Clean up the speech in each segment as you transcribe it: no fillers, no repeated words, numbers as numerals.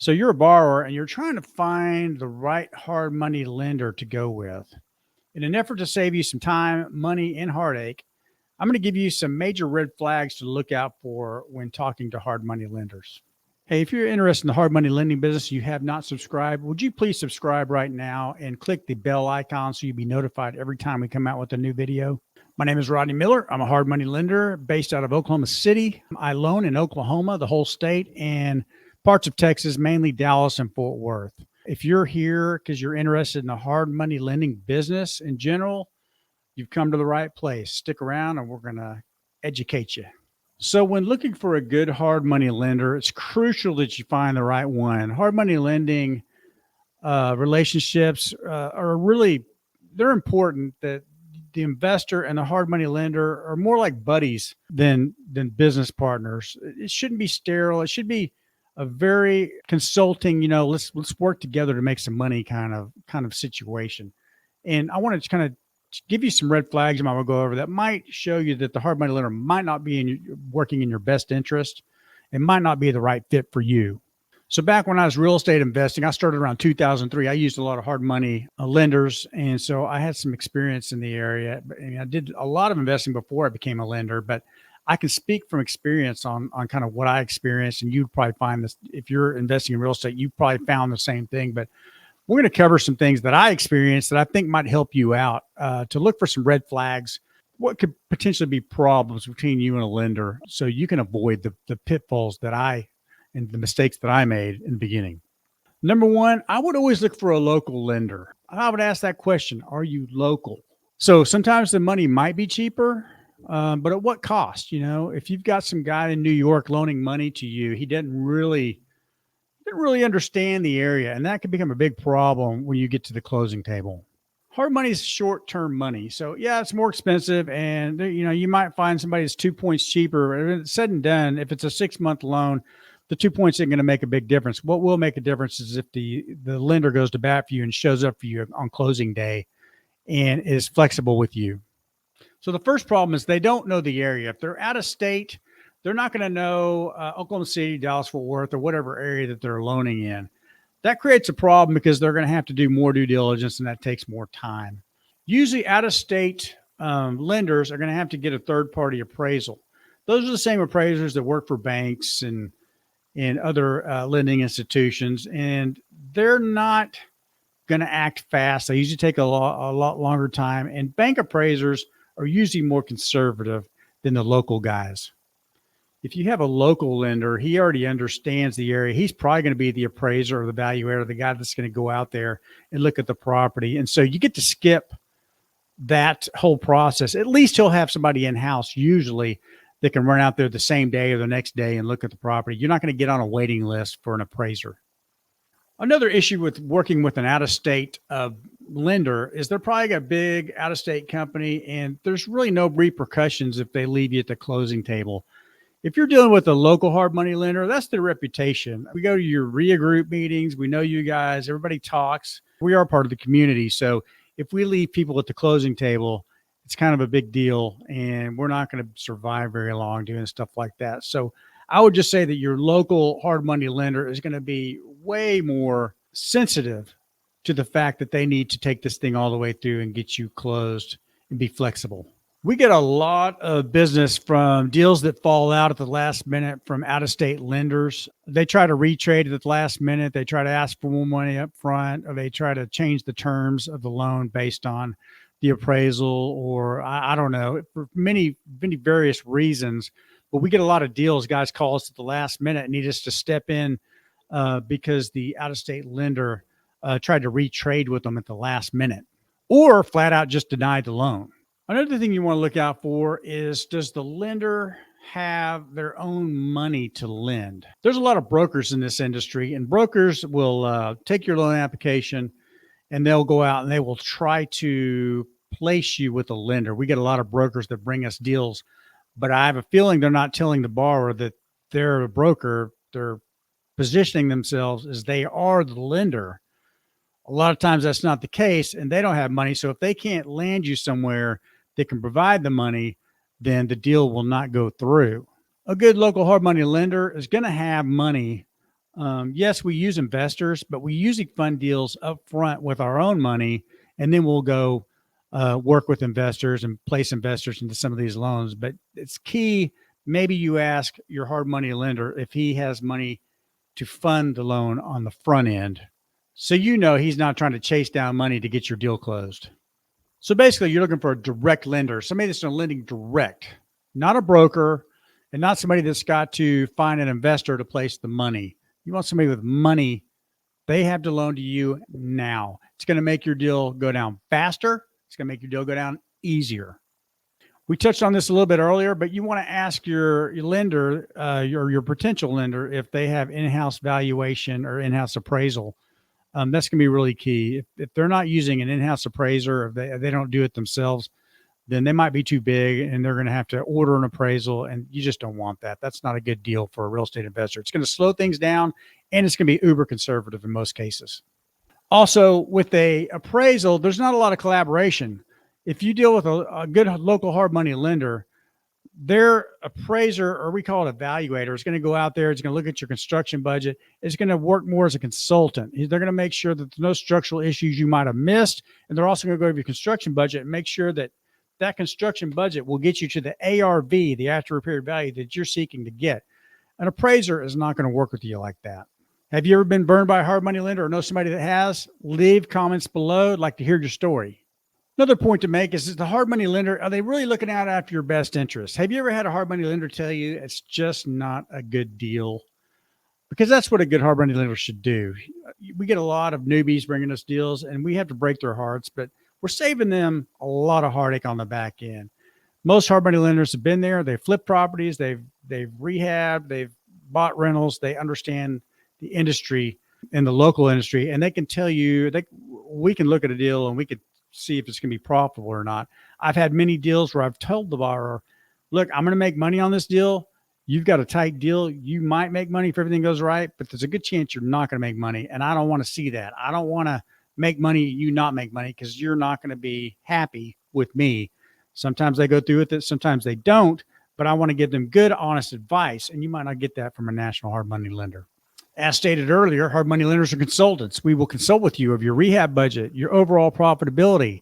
So you're a borrower and you're trying to find the right hard money lender to go with. In an effort to save you some time, money, and heartache, I'm going to give you some major red flags to look out for when talking to hard money lenders. Hey, if you're interested in the hard money lending business, you have not subscribed, would you please subscribe right now and click the bell icon so you'll be notified every time we come out with a new video? My name is Rodney Miller. I'm a hard money lender based out of Oklahoma City. I loan in Oklahoma, the whole state, and parts of Texas, mainly Dallas and Fort Worth. If you're here because you're interested in the hard money lending business in general, you've come to the right place. Stick around and we're going to educate you. So when looking for a good hard money lender, it's crucial that you find the right one. Hard money lending relationships they're important. That the investor and the hard money lender are more like buddies than business partners. It shouldn't be sterile. It should be a very consulting, let's work together to make some money kind of situation. And I wanted to kind of give you some red flags I'm going to go over that might show you that the hard money lender might not be working in your best interest. It might not be the right fit for you. So back when I was real estate investing, I started around 2003. I used a lot of hard money lenders. And so I had some experience in the area. I did a lot of investing before I became a lender, but I can speak from experience on kind of what I experienced. And you'd probably find this, if you're investing in real estate, you probably found the same thing. But we're going to cover some things that I experienced that I think might help you out to look for some red flags. What could potentially be problems between you and a lender so you can avoid the pitfalls and the mistakes that I made in the beginning. Number one, I would always look for a local lender. I would ask that question, are you local? So sometimes the money might be cheaper, but at what cost? If you've got some guy in New York loaning money to you, he didn't really understand the area, and that can become a big problem when you get to the closing table. Hard money is short-term money. So yeah, it's more expensive, and you might find somebody that's 2 points cheaper. But it's said and done, if it's a 6-month loan, the 2 points ain't going to make a big difference. What will make a difference is if the lender goes to bat for you and shows up for you on closing day and is flexible with you. So the first problem is they don't know the area. If they're out of state, they're not going to know Oklahoma City, Dallas, Fort Worth, or whatever area that they're loaning in. That creates a problem because they're going to have to do more due diligence, and that takes more time. Usually out-of-state lenders are going to have to get a third-party appraisal. Those are the same appraisers that work for banks and other lending institutions, and they're not going to act fast. They usually take a lot longer time, and bank appraisers are usually more conservative than the local guys. If you have a local lender, he already understands the area. He's probably going to be the appraiser or the valuator, the guy that's going to go out there and look at the property. And so you get to skip that whole process. At least he'll have somebody in-house usually that can run out there the same day or the next day and look at the property. You're not going to get on a waiting list for an appraiser. Another issue with working with an out-of-state lender is they're probably a big out-of-state company, and there's really no repercussions if they leave you at the closing table. If you're dealing with a local hard money lender, that's their reputation. We go to your RIA group meetings. We know you guys. Everybody talks. We are part of the community. So if we leave people at the closing table, it's kind of a big deal, and we're not going to survive very long doing stuff like that. So I would just say that your local hard money lender is going to be way more sensitive to the fact that they need to take this thing all the way through and get you closed and be flexible. We get a lot of business from deals that fall out at the last minute from out-of-state lenders. They try to retrade at the last minute. They try to ask for more money up front, or they try to change the terms of the loan based on the appraisal, or I don't know, for many various reasons. But we get a lot of deals. Guys call us at the last minute and need us to step in because the out-of-state lender tried to retrade with them at the last minute, or flat out just denied the loan. Another thing you want to look out for is, does the lender have their own money to lend? There's a lot of brokers in this industry, and brokers will take your loan application and they'll go out and they will try to place you with a lender. We get a lot of brokers that bring us deals, but I have a feeling they're not telling the borrower that they're a broker. They're positioning themselves as they are the lender. A lot of times that's not the case, and they don't have money. So if they can't land you somewhere that can provide the money, then the deal will not go through. A good local hard money lender is going to have money Yes, we use investors, but we usually fund deals up front with our own money, and then we'll go work with investors and place investors into some of these loans. But it's key. Maybe you ask your hard money lender if he has money to fund the loan on the front end. So you know he's not trying to chase down money to get your deal closed. So basically, you're looking for a direct lender, somebody that's lending direct, not a broker, and not somebody that's got to find an investor to place the money. You want somebody with money. They have to loan to you now. It's going to make your deal go down faster. It's going to make your deal go down easier. We touched on this a little bit earlier, but you want to ask your lender, your potential lender, if they have in-house valuation or in-house appraisal. That's going to be really key. If they're not using an in-house appraiser, if they don't do it themselves, then they might be too big and they're going to have to order an appraisal, and you just don't want that. That's not a good deal for a real estate investor. It's going to slow things down, and it's going to be uber conservative in most cases. Also, with a appraisal, there's not a lot of collaboration. If you deal with a good local hard money lender, their appraiser, or we call it evaluator, is going to go out there. It's going to look at your construction budget. It's going to work more as a consultant. They're going to make sure that there's no structural issues you might have missed. And they're also going to go over your construction budget and make sure that that construction budget will get you to the ARV, the after repair value that you're seeking to get. An appraiser is not going to work with you like that. Have you ever been burned by a hard money lender or know somebody that has? Leave comments below. I'd like to hear your story. Another point to make is the hard money lender, are they really looking out after your best interest? Have you ever had a hard money lender tell you it's just not a good deal? Because that's what a good hard money lender should do. We get a lot of newbies bringing us deals, and we have to break their hearts, but we're saving them a lot of heartache on the back end. Most hard money lenders have been there. They've flipped properties. They've rehabbed. They've bought rentals. They understand the industry and the local industry, and they can tell you, we can look at a deal and we could see if it's going to be profitable or not. I've had many deals where I've told the borrower, look, I'm going to make money on this deal. You've got a tight deal. You might make money if everything goes right, but there's a good chance you're not going to make money. And I don't want to see that. I don't want to make money, you not make money, because you're not going to be happy with me. Sometimes they go through with it. Sometimes they don't, but I want to give them good, honest advice. And you might not get that from a national hard money lender. As stated earlier, hard money lenders are consultants. We will consult with you of your rehab budget, your overall profitability,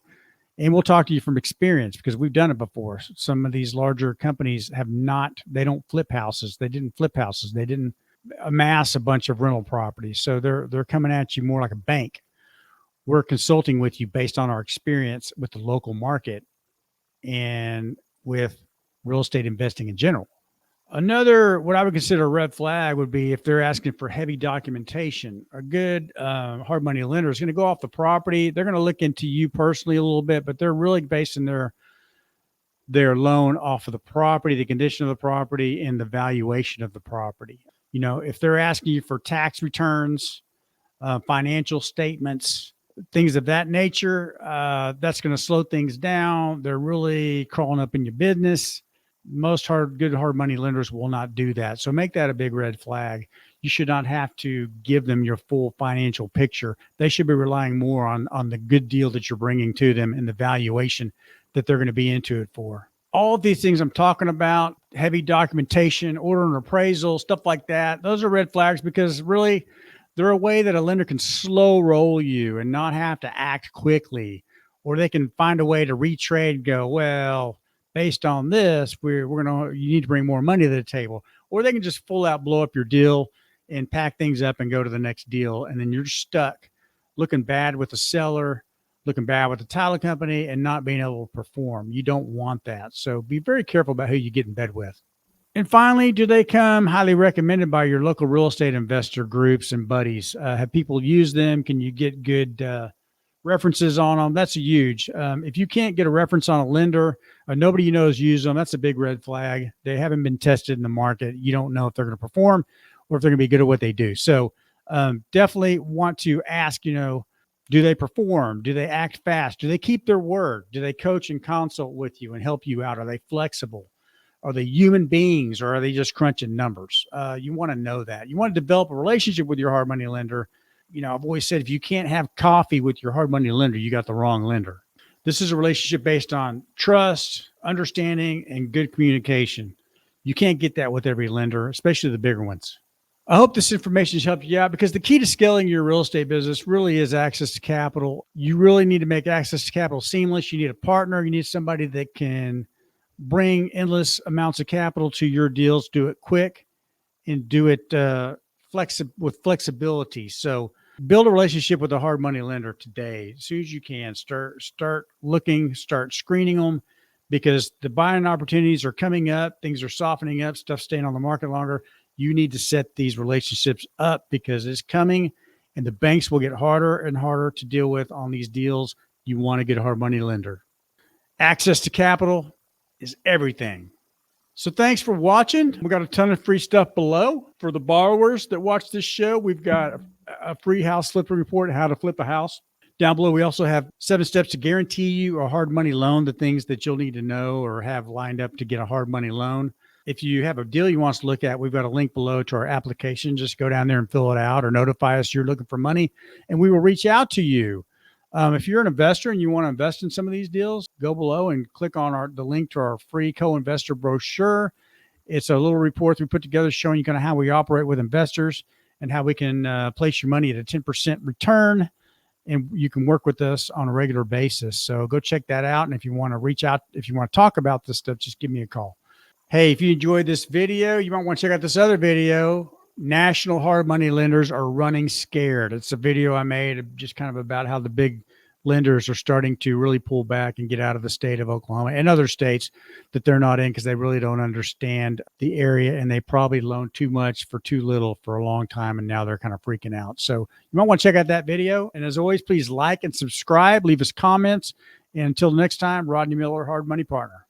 and we'll talk to you from experience because we've done it before. Some of these larger companies they don't flip houses. They didn't flip houses. They didn't amass a bunch of rental properties. So they're coming at you more like a bank. We're consulting with you based on our experience with the local market and with real estate investing in general. Another, what I would consider a red flag would be if they're asking for heavy documentation. A good hard money lender is going to go off the property. They're going to look into you personally a little bit, but they're really basing their loan off of the property, the condition of the property, and the valuation of the property. You know, if they're asking you for tax returns, financial statements, things of that nature, that's going to slow things down. They're really crawling up in your business. Most good hard money lenders will not do that. So make that a big red flag. You should not have to give them your full financial picture. They should be relying more on the good deal that you're bringing to them and the valuation that they're going to be into it for. All of these things I'm talking about, heavy documentation, order and appraisal, stuff like that, those are red flags because really they're a way that a lender can slow roll you and not have to act quickly, or they can find a way to retrade and go, well, based on this, you need to bring more money to the table, or they can just full out blow up your deal and pack things up and go to the next deal. And then you're stuck looking bad with the seller, looking bad with the title company, and not being able to perform. You don't want that. So be very careful about who you get in bed with. And finally, do they come highly recommended by your local real estate investor groups and buddies? Have people used them? Can you get good references on them? That's huge. If you can't get a reference on a lender, nobody you know has used them, that's a big red flag. They haven't been tested in the market. You don't know if they're going to perform or if they're going to be good at what they do. So definitely want to ask, do they perform? Do they act fast? Do they keep their word? Do they coach and consult with you and help you out? Are they flexible? Are they human beings, or are they just crunching numbers? You want to know that. You want to develop a relationship with your hard money lender. I've always said, if you can't have coffee with your hard money lender, you got the wrong lender. This is a relationship based on trust, understanding, and good communication. You can't get that with every lender, especially the bigger ones. I hope this information has helped you out, because the key to scaling your real estate business really is access to capital. You really need to make access to capital seamless. You need a partner. You need somebody that can bring endless amounts of capital to your deals, do it quick, and do it with flexibility. So build a relationship with a hard money lender today. As soon as you can, start looking, start screening them, because the buying opportunities are coming up. Things are softening up, stuff staying on the market longer. You need to set these relationships up, because it's coming, and the banks will get harder and harder to deal with on these deals. You want to get a hard money lender. Access to capital is everything. So thanks for watching. We got a ton of free stuff below for the borrowers that watch this show. We've got a free house flipping report, how to flip a house. Down below, we also have 7 steps to guarantee you a hard money loan, the things that you'll need to know or have lined up to get a hard money loan. If you have a deal you want us to look at, we've got a link below to our application. Just go down there and fill it out, or notify us you're looking for money, and we will reach out to you. If you're an investor and you want to invest in some of these deals, go below and click on the link to our free co-investor brochure. It's a little report we put together showing you kind of how we operate with investors and how we can place your money at a 10% return. And you can work with us on a regular basis. So go check that out. And if you want to reach out, if you want to talk about this stuff, just give me a call. Hey, if you enjoyed this video, you might want to check out this other video. National hard money lenders are running scared. It's a video I made just kind of about how the big lenders are starting to really pull back and get out of the state of Oklahoma and other states that they're not in, because they really don't understand the area, and they probably loaned too much for too little for a long time, and now they're kind of freaking out. So you might want to check out that video. And as always, please like and subscribe, leave us comments. And until next time, Rodney Miller, Hard Money Partner.